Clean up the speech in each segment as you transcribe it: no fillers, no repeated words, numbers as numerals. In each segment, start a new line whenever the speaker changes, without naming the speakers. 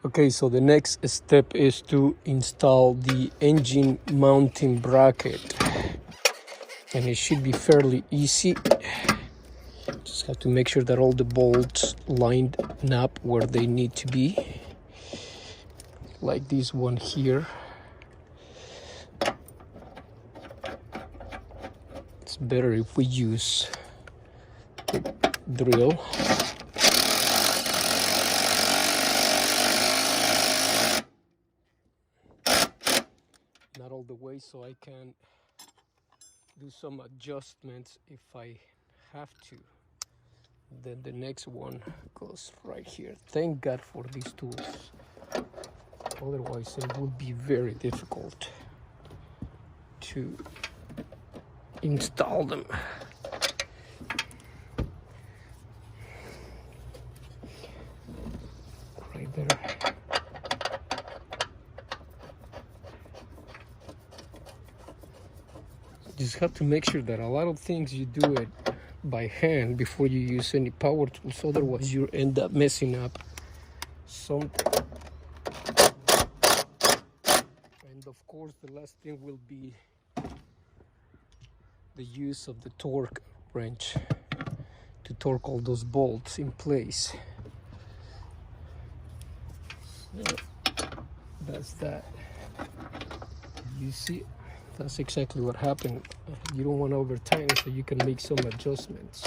Okay, so the next step is to install the engine mounting bracket, and it should be fairly easy. Just have to make sure that all the bolts lined up where they need to be, like this one here. It's better if we use the drill. Not all the way, so I can do some adjustments if I have to. Then the next one goes right here. Thank God for these tools. Otherwise, it would be very difficult to install them. Right there. Just have to make sure that a lot of things you do it by hand before you use any power tools, otherwise you end up messing up something. And of course the last thing will be the use of the torque wrench to torque all those bolts in place. So that's that. You see, that's exactly what happened. You don't want to over tighten, so you can make some adjustments.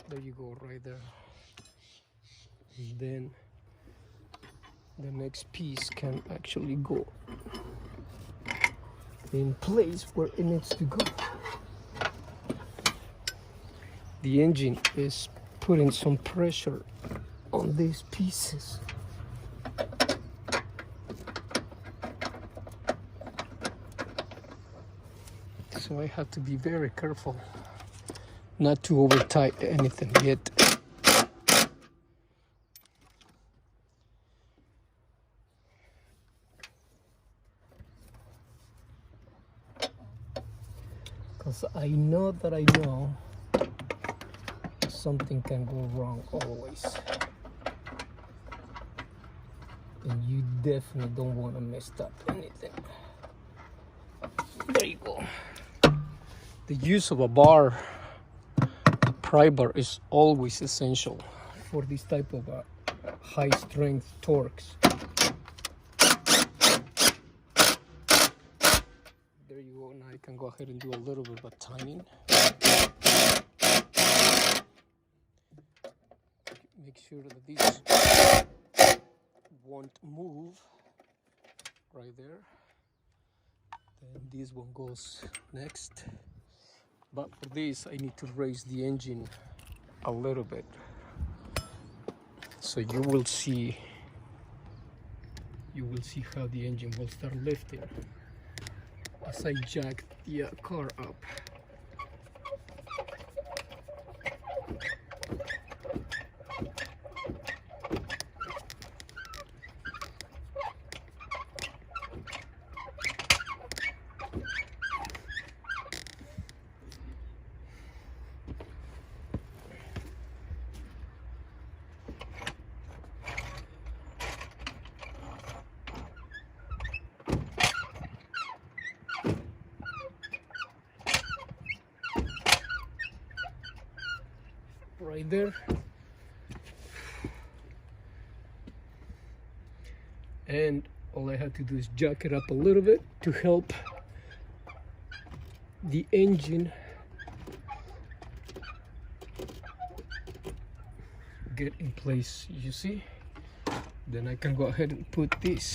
There you go, right there. And then the next piece can actually go in place where it needs to go. The engine is putting some pressure on these pieces. So I have to be very careful not to over tighten anything yet. Because I know that I know something can go wrong always. And you definitely don't want to mess up anything. There you go. The use of a bar, a pry bar, is always essential for this type of high strength torques. There you go. Now I can go ahead and do a little bit of a timing. Make sure that these won't move. Right there. Then this one goes next. But for this, I need to raise the engine a little bit. So you will see how the engine will start lifting as I jack the car up. Right there. And all I have to do is jack it up a little bit to help the engine get in place, you see. Then I can go ahead and put this